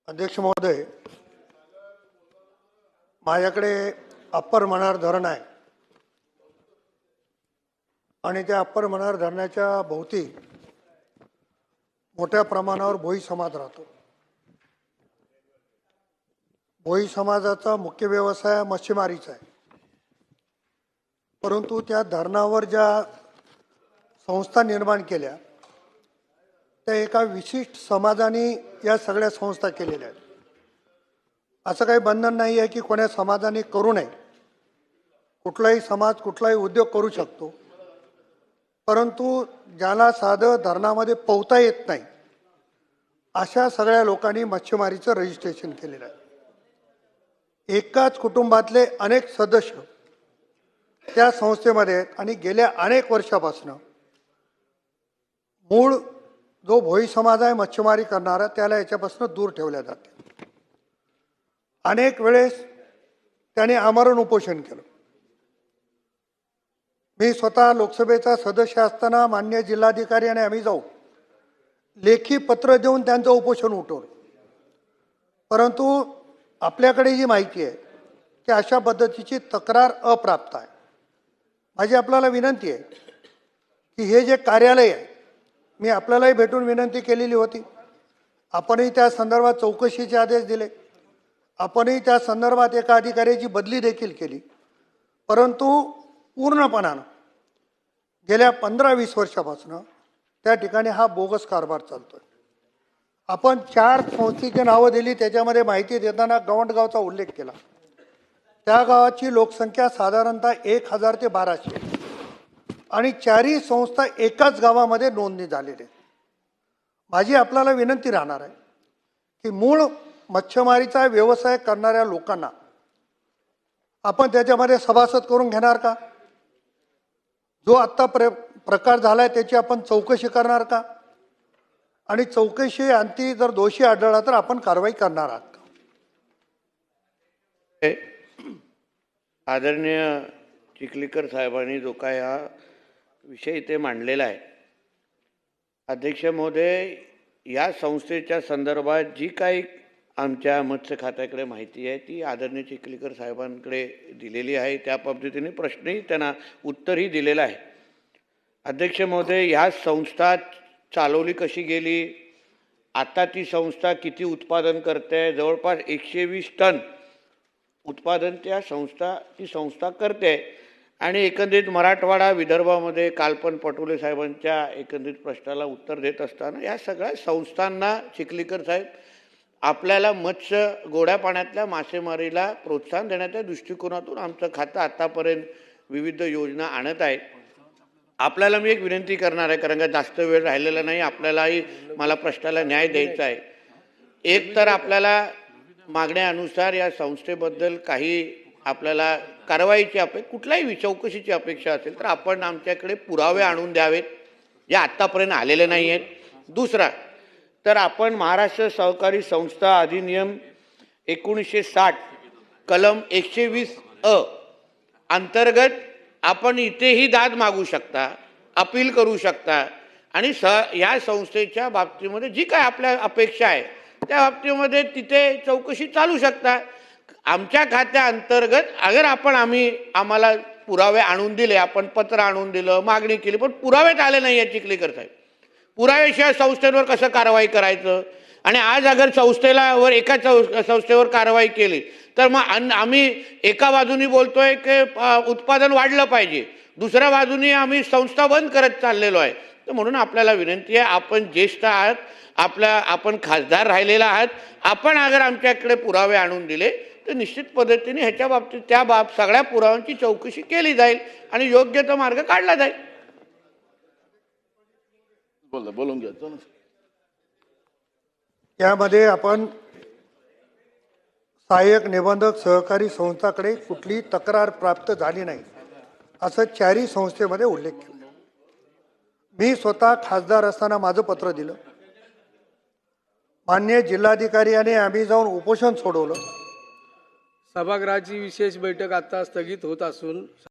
अध्यक्ष महोदय, माझ्याकडे अप्पर मनार धरण आहे आणि त्या अप्पर मनार धरणाच्या भोवती मोठ्या प्रमाणावर भोई समाज राहतो. भोई समाजाचा मुख्य व्यवसाय मच्छीमारीचा आहे. परंतु त्या धरणावर ज्या संस्था निर्माण केल्या त्या एका विशिष्ट समाजाने या सगळ्या संस्था केलेल्या आहेत. असं काही बंधन नाही आहे की कोण्या समाजाने करू नये. कुठलाही समाज कुठलाही उद्योग करू शकतो. परंतु ज्याला साधं धरणामध्ये पोहता येत नाही अशा सगळ्या लोकांनी मच्छीमारीचं रजिस्ट्रेशन केलेलं आहे. एकाच कुटुंबातले अनेक सदस्य त्या संस्थेमध्ये आहेत आणि गेल्या अनेक वर्षापासून मूळ जो भोई समाज आहे मच्छीमारी करणारा त्याला याच्यापासून दूर ठेवल्या जाते. अनेक वेळेस त्याने आमरण उपोषण केलं. मी स्वतः लोकसभेचा सदस्य असताना माननीय जिल्हाधिकारी आणि आम्ही जाऊ लेखी पत्र देऊन त्यांचं उपोषण उठवलं. परंतु आपल्याकडे जी माहिती आहे की अशा पद्धतीची तक्रार अप्राप्त आहे. माझी आपल्याला विनंती आहे की हे जे कार्यालय आहे, मी आपल्यालाही भेटून विनंती केलेली होती. आपणही त्या संदर्भात चौकशीचे आदेश दिले. आपणही त्या संदर्भात एका अधिकाऱ्याची बदली देखील केली. परंतु पूर्णपणानं गेल्या 15-20 वर्षापासून त्या ठिकाणी हा बोगस कारभार चालतोय. आपण 4 संस्थेची नावं दिली. त्याच्यामध्ये माहिती देताना गवंडगावचा उल्लेख केला. त्या गावाची लोकसंख्या साधारणतः 1000 ते 1200 आणि 4ही संस्था एकाच गावामध्ये नोंदणी झालेली आहे. माझी आपल्याला विनंती राहणार आहे की मूळ मच्छीमारीचा व्यवसाय करणाऱ्या लोकांना आपण त्याच्यामध्ये सभासद करून घेणार का? जो आत्ता प्रकार झालाय त्याची आपण चौकशी करणार का? आणि चौकशी अंती जर दोषी आढळला तर आपण कारवाई करणार आहात का? आदरणीय चिखलीकर साहेबांनी जो काय हा विषय इथे मांडलेला आहे, अध्यक्ष महोदय, या संस्थेच्या संदर्भात जी काही आमच्या मत्स्य खात्याकडे माहिती आहे ती आदरणीय चिखलीकर साहेबांकडे दिलेली आहे. त्या पद्धतीने प्रश्नही त्यांना उत्तरही दिलेलं आहे. अध्यक्ष महोदय, ह्या संस्था चालवली कशी गेली, आता ती संस्था किती उत्पादन करते, जवळपास 120 टन उत्पादन ती संस्था करते. आणि एकंदरीत मराठवाडा विदर्भामध्ये कालपण पटोले साहेबांच्या एकंदरीत प्रश्नाला उत्तर देत असताना या सगळ्या संस्थांना चिखलीकर साहेब आपल्याला मत्स्य गोड्या पाण्यातल्या मासेमारीला प्रोत्साहन देण्याच्या दृष्टिकोनातून आमचं खातं आतापर्यंत विविध योजना आणत आहे. आपल्याला मी एक विनंती करणार आहे, कारण का जास्त वेळ राहिलेला नाही, आपल्यालाही मला प्रश्नाला न्याय द्यायचा आहे. एक तर आपल्याला मागण्यानुसार या संस्थेबद्दल काही आपल्याला कारवाईची कुठल्याही चौकशीची अपेक्षा असेल तर आपण आमच्याकडे पुरावे आणून द्यावेत जे आत्तापर्यंत आलेले नाही आहेत. दुसरा तर आपण महाराष्ट्र सहकारी संस्था अधिनियम 1960 कलम 120 अंतर्गत आपण इथेही दाद मागू शकता, अपील करू शकता आणि या संस्थेच्या बाबतीमध्ये जी काय आपल्या अपेक्षा आहे त्या बाबतीमध्ये तिथे चौकशी चालू शकता. आमच्या खात्या अंतर्गत अगर आम्हाला पुरावे आणून दिले, आपण पत्र आणून दिलं, मागणी केली, पण पुरावेच आले नाही आहे चिखलीकर साहेब. पुराव्याशिवाय संस्थेवर कसं कारवाई करायचं? आणि आज अगर एका संस्थेवर कारवाई केली तर मग आम्ही एका बाजूनी बोलतोय की उत्पादन वाढलं पाहिजे, दुसऱ्या बाजूनी आम्ही संस्था बंद करत चाललेलो आहे. तर म्हणून आपल्याला विनंती आहे, आपण ज्येष्ठ आहात, आपण खासदार राहिलेला आहात, आपण अगर आमच्याकडे पुरावे आणून दिले तर निश्चित पद्धतीने ह्याच्या बाबतीत सगळ्या पुराव्यांची चौकशी केली जाईल आणि योग्य तो मार्ग काढला जाईल. बोलून घ्या. यामध्ये आपण सहाय्यक निबंधक सहकारी संस्थाकडे कुठली तक्रार प्राप्त झाली नाही असं 4ही संस्थेमध्ये उल्लेख केला. मी स्वतः खासदार असताना माझं पत्र दिलं. माननीय जिल्हाधिकारी यांनी आम्ही जाऊन उपोषण सोडवलं. सभागृहाची विशेष बैठक आता स्थगित होत असून